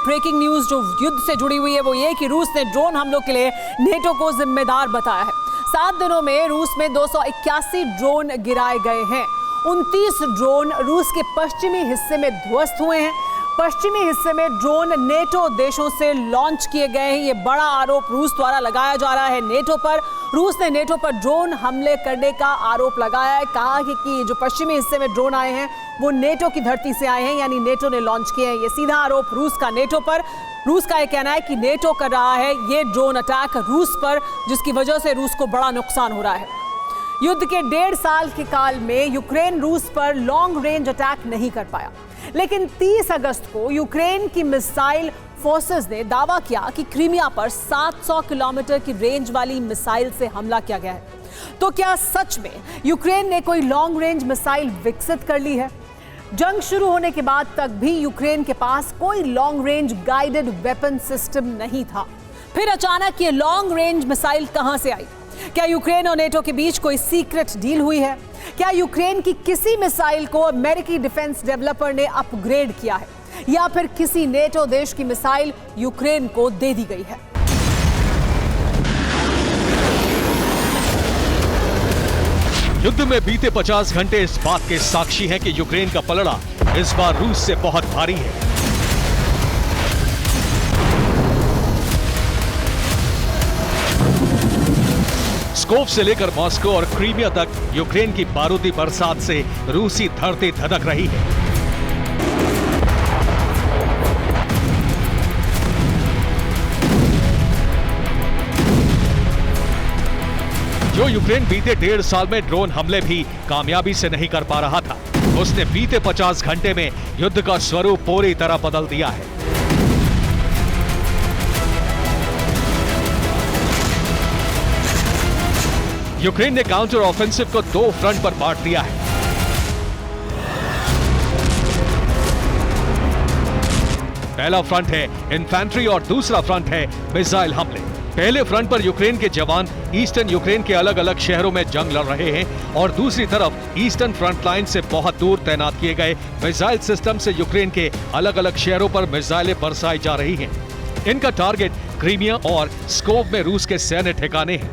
Breaking news जो युद्ध से जुड़ी हुई है वो ये कि रूस ने ड्रोन हमलों के लिए नेटो को जिम्मेदार बताया है। 7 दिनों में रूस में 281 ड्रोन गिराए गए हैं। 29 ड्रोन रूस के पश्चिमी हिस्से में ध्वस्त हुए हैं। पश्चिमी हिस्से में ड्रोन नेटो देशों से लॉन्च किए गए हैं। ये बड़ा आरोप रूस द्वारा लगाया जा रहा है नेटो पर। रूस ने नेटो पर ड्रोन हमले करने का आरोप लगाया है। कहा है कि जो पश्चिमी हिस्से में ड्रोन आए हैं वो नेटो की धरती से आए हैं, यानी नेटो ने लॉन्च किए हैं। ये सीधा आरोप रूस का नेटो पर। रूस का यह कहना है कि नेटो कर रहा है ये ड्रोन अटैक रूस पर, जिसकी वजह से रूस को बड़ा नुकसान हो रहा है। युद्ध के 1.5 साल के काल में यूक्रेन रूस पर लॉन्ग रेंज अटैक नहीं कर पाया, लेकिन 30 अगस्त को यूक्रेन की मिसाइल फोर्सेस ने दावा किया कि क्रीमिया पर 700 किलोमीटर की रेंज वाली मिसाइल से हमला किया गया है। तो क्या सच में यूक्रेन ने कोई लॉन्ग रेंज मिसाइल विकसित कर ली है? जंग शुरू होने के बाद तक भी यूक्रेन के पास कोई long range guided weapon system नहीं था। फिर अचानक ये लॉन्ग रेंज मिसाइल कहां से आई? क्या यूक्रेन और नेटो के बीच कोई सीक्रेट डील हुई है? क्या यूक्रेन की किसी मिसाइल को अमेरिकी डिफेंस डेवलपर ने अपग्रेड किया है, या फिर किसी नेटो देश की मिसाइल यूक्रेन को दे दी गई है? युद्ध में बीते 50 घंटे इस बात के साक्षी हैं कि यूक्रेन का पलड़ा इस बार रूस से बहुत भारी है। स्कोप से लेकर मॉस्को और क्रीमिया तक यूक्रेन की बारूदी बरसात से रूसी धरती धधक रही है। जो यूक्रेन बीते 1.5 साल में ड्रोन हमले भी कामयाबी से नहीं कर पा रहा था, उसने बीते 50 घंटे में युद्ध का स्वरूप पूरी तरह बदल दिया है। यूक्रेन ने काउंटर ऑफेंसिव को 2 फ्रंट पर बांट दिया है। पहला फ्रंट है इन्फैंट्री और दूसरा फ्रंट है मिसाइल हमले। पहले फ्रंट पर यूक्रेन के जवान ईस्टर्न यूक्रेन के अलग अलग शहरों में जंग लड़ रहे हैं और दूसरी तरफ ईस्टर्न फ्रंट लाइन से बहुत दूर तैनात किए गए मिसाइल सिस्टम से यूक्रेन के अलग अलग शहरों पर मिसाइलें बरसाई जा रही हैं। इनका टारगेट क्रीमिया और स्कोप में रूस के सैन्य ठिकाने हैं।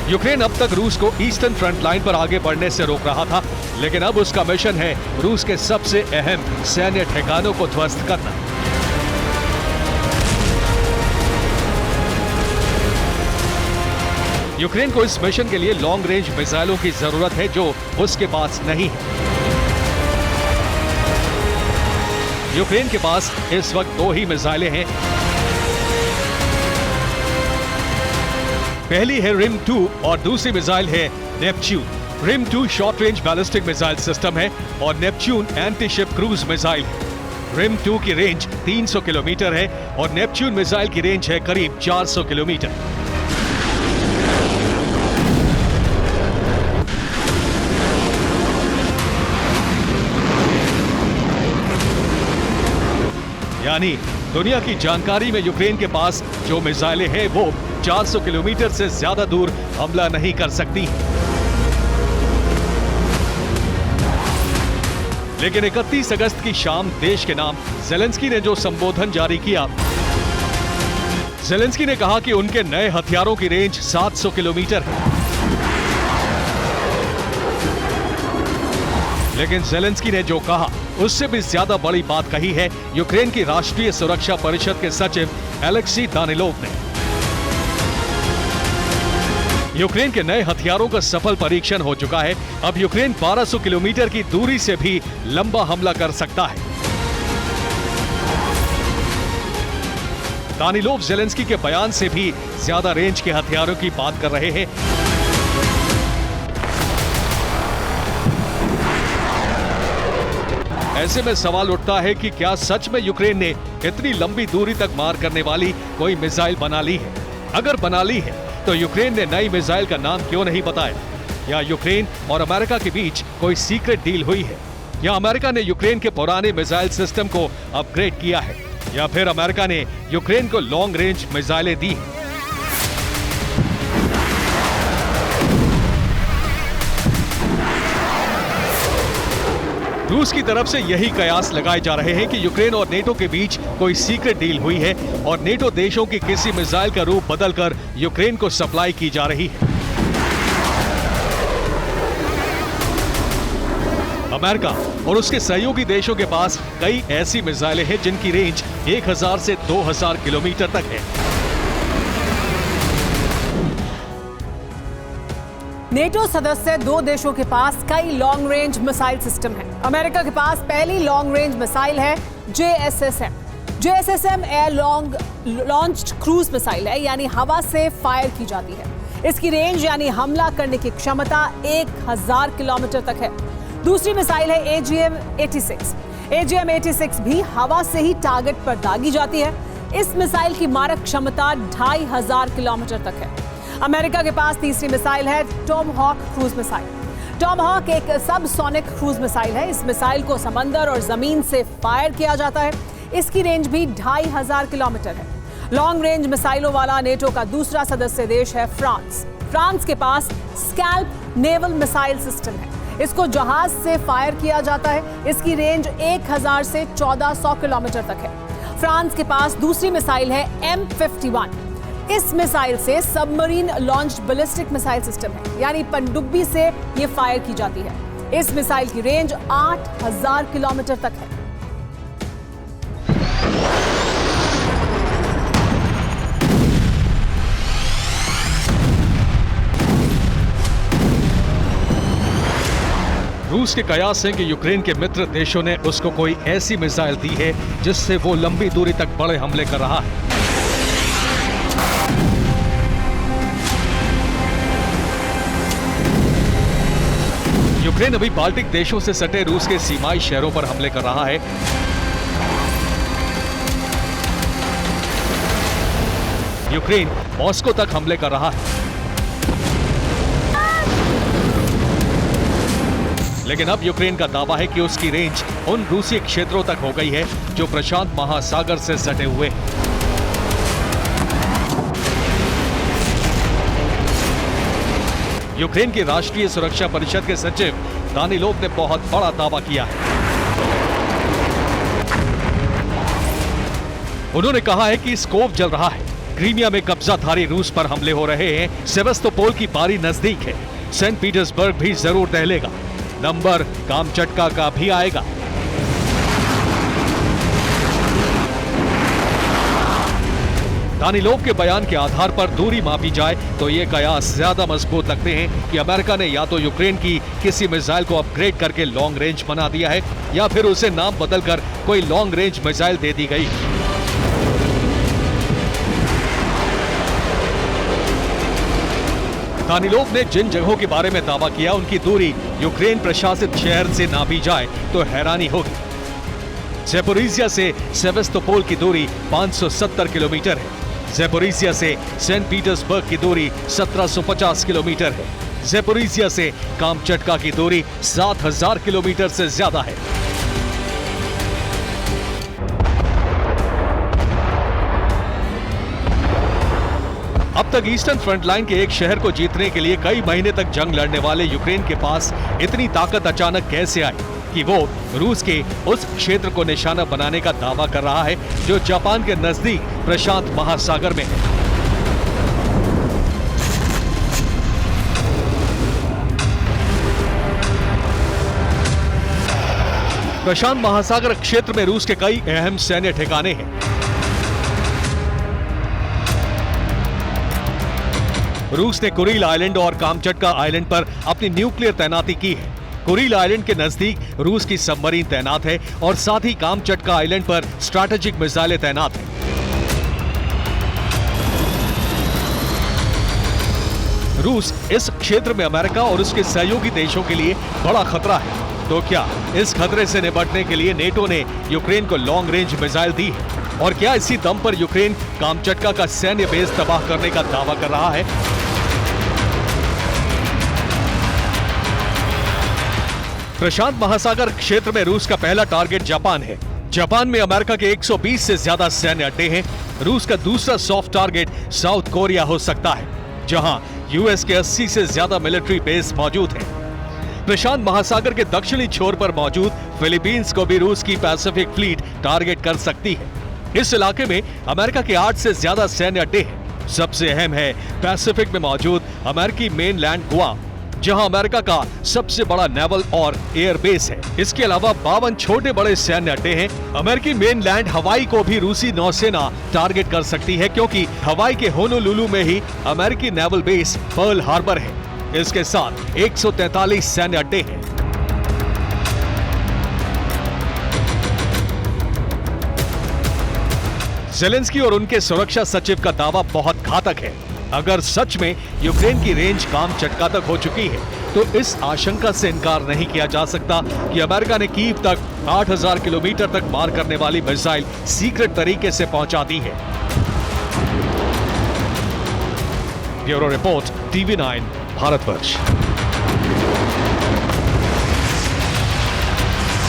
यूक्रेन अब तक रूस को ईस्टर्न फ्रंट लाइन पर आगे बढ़ने से रोक रहा था, लेकिन अब उसका मिशन है रूस के सबसे अहम सैन्य ठिकानों को ध्वस्त करना। यूक्रेन को इस मिशन के लिए लॉन्ग रेंज मिसाइलों की जरूरत है जो उसके पास नहीं है। यूक्रेन के पास इस वक्त 2 ही मिसाइलें हैं। पहली है रिम 2 और दूसरी मिसाइल है नेपच्यून। रिम 2 short range ballistic missile system है और Neptune anti ship cruise missile है। रिम 2 की रेंज 300 किलोमीटर है और नेपच्यून मिसाइल की रेंज है करीब 400 किलोमीटर। यानी दुनिया की जानकारी में यूक्रेन के पास जो मिसाइलें हैं वो 400 किलोमीटर से ज्यादा दूर हमला नहीं कर सकती। लेकिन 31 अगस्त की शाम देश के नाम ज़ेलेंस्की ने जो संबोधन जारी किया, ज़ेलेंस्की ने कहा कि उनके नए हथियारों की रेंज 700 किलोमीटर है। लेकिन ज़ेलेंस्की ने जो कहा उससे भी ज्यादा बड़ी बात कही है यूक्रेन की राष्ट्रीय सुरक्षा परिषद के सचिव एलेक्सी दानिलोव ने। यूक्रेन के नए हथियारों का सफल परीक्षण हो चुका है। अब यूक्रेन 1200 किलोमीटर की दूरी से भी लंबा हमला कर सकता है। दानिलोव ज़ेलेंस्की के बयान से भी ज्यादा रेंज के हथियारों की बात कर रहे हैं। ऐसे में सवाल उठता है कि क्या सच में यूक्रेन ने इतनी लंबी दूरी तक मार करने वाली कोई मिसाइल बना ली है? अगर बना ली है तो यूक्रेन ने नई मिसाइल का नाम क्यों नहीं बताया? या यूक्रेन और अमेरिका के बीच कोई सीक्रेट डील हुई है? या अमेरिका ने यूक्रेन के पुराने मिसाइल सिस्टम को अपग्रेड किया है? या फिर अमेरिका ने यूक्रेन को लॉन्ग रेंज मिसाइलें दी हैं? रूस की तरफ से यही कयास लगाए जा रहे हैं कि यूक्रेन और नेटो के बीच कोई सीक्रेट डील हुई है और नेटो देशों की किसी मिसाइल का रूप बदलकर यूक्रेन को सप्लाई की जा रही है। अमेरिका और उसके सहयोगी देशों के पास कई ऐसी मिसाइलें हैं जिनकी रेंज 1000 से 2000 किलोमीटर तक है। नेटो सदस्य दो देशों के पास कई लॉन्ग रेंज मिसाइल सिस्टम है। अमेरिका के पास पहली लॉन्ग रेंज मिसाइल है JSSM। JSSM air launched cruise missile है, यानी हवा से फायर की जाती है। इसकी रेंज यानी हमला करने की क्षमता 1000 किलोमीटर तक है। दूसरी मिसाइल है AGM-86। AGM-86 भी हवा से ही टारगेट पर दागी जाती है। इस मिसाइल की मारक क्षमता 2500 किलोमीटर तक है। अमेरिका के पास तीसरी मिसाइल है टॉमहॉक क्रूज मिसाइल। टॉमहॉक एक सबसोनिक क्रूज मिसाइल है। इस मिसाइल को समंदर और जमीन से फायर किया जाता है। इसकी रेंज भी 2500 किलोमीटर है। लॉन्ग रेंज मिसाइलों वाला नेटो का दूसरा सदस्य देश है फ्रांस। फ्रांस के पास स्कैल्प नेवल मिसाइल सिस्टम है। इसको जहाज से फायर किया जाता है। इसकी रेंज 1000 से 1400 किलोमीटर तक है। फ्रांस के पास दूसरी मिसाइल है M51। इस मिसाइल से submarine launched ballistic missile system है, यानी पनडुब्बी से ये फायर की जाती है। इस मिसाइल की रेंज 8000 किलोमीटर तक है। रूस के कयास हैं कि यूक्रेन के मित्र देशों ने उसको कोई ऐसी मिसाइल दी है जिससे वो लंबी दूरी तक बड़े हमले कर रहा है। यूक्रेन अभी बाल्टिक देशों से सटे रूस के सीमाई शहरों पर हमले कर रहा है। यूक्रेन मॉस्को तक हमले कर रहा है, लेकिन अब यूक्रेन का दावा है कि उसकी रेंज उन रूसी क्षेत्रों तक हो गई है जो प्रशांत महासागर से सटे हुए हैं। यूक्रेन की राष्ट्रीय सुरक्षा परिषद के सचिव दानिलोव ने बहुत बड़ा दावा किया है। उन्होंने कहा है कि स्कोप जल रहा है। क्रीमिया में कब्जाधारी रूस पर हमले हो रहे हैं। सेवास्तोपोल की बारी नजदीक है। सेंट पीटर्सबर्ग भी जरूर दहलेगा। नंबर कामचटका का भी आएगा। दानिलोव के बयान के आधार पर दूरी मापी जाए तो ये कयास ज्यादा मजबूत लगते हैं कि अमेरिका ने या तो यूक्रेन की किसी मिसाइल को अपग्रेड करके लॉन्ग रेंज बना दिया है या फिर उसे नाम बदलकर कोई लॉन्ग रेंज मिसाइल दे दी गई। दानिलोव ने जिन जगहों के बारे में दावा किया उनकी दूरी यूक्रेन प्रशासित शहर से नापी जाए तो हैरानी होगी। ज़ेपोरिज़िया से सेवास्तोपोल की दूरी 570 किलोमीटर है। ज़ेपोरिज़िया से सेंट पीटर्सबर्ग की दूरी 1750 किलोमीटर है। ज़ेपोरिज़िया से कामचटका की दूरी 7000 किलोमीटर से ज्यादा है। अब तक ईस्टर्न फ्रंट लाइन के एक शहर को जीतने के लिए कई महीने तक जंग लड़ने वाले यूक्रेन के पास इतनी ताकत अचानक कैसे आई कि वो रूस के उस क्षेत्र को निशाना बनाने का दावा कर रहा है जो जापान के नजदीक प्रशांत महासागर में है। प्रशांत महासागर क्षेत्र में रूस के कई अहम सैन्य ठिकाने हैं। रूस ने कुरिल आइलैंड और कामचटका आइलैंड पर अपनी न्यूक्लियर तैनाती की है। कुरिल आइलैंड के नजदीक रूस की सबमरीन तैनात है और साथ ही कामचटका आइलैंड पर स्ट्रैटेजिक मिसाइलें तैनात हैं। रूस इस क्षेत्र में अमेरिका और उसके सहयोगी देशों के लिए बड़ा खतरा है। तो क्या इस खतरे से निपटने के लिए नेटो ने यूक्रेन को लॉन्ग रेंज मिसाइल दी है? और क्या इसी दम पर यूक्रेन कामचटका का सैन्य बेस तबाह करने का दावा कर रहा है? प्रशांत महासागर क्षेत्र में रूस का पहला टारगेट जापान है। जापान में अमेरिका के 120 से ज्यादा सैन्य अड्डे हैं। रूस का दूसरा सॉफ्ट टारगेट साउथ कोरिया हो सकता है, जहां यूएस के 80 से ज्यादा मिलिट्री बेस मौजूद हैं। प्रशांत महासागर के दक्षिणी छोर पर मौजूद फिलीपींस को भी रूस की पैसिफिक फ्लीट टारगेट कर सकती है। इस इलाके में अमेरिका के 8 से ज्यादा सैन्य अड्डे हैं। सबसे अहम है पैसिफिक में मौजूद अमेरिकी मेनलैंड गुआम, जहां अमेरिका का सबसे बड़ा नेवल और एयर बेस है। इसके अलावा 52 छोटे बड़े सैन्य अड्डे हैं। अमेरिकी मेनलैंड हवाई को भी रूसी नौसेना टारगेट कर सकती है, क्योंकि हवाई के होनोलुलु में ही अमेरिकी नेवल बेस पर्ल हार्बर है। इसके साथ 143 सैन्य अड्डे हैं। ज़ेलेंस्की और उनके सुरक्षा सचिव का दावा बहुत घातक है। अगर सच में यूक्रेन की रेंज काम चटका तक हो चुकी है, तो इस आशंका से इनकार नहीं किया जा सकता कि अमेरिका ने कीव तक 8000 किलोमीटर तक मार करने वाली मिसाइल सीक्रेट तरीके से पहुंचा दी है। Bureau report, TV9 Bharatvarsh.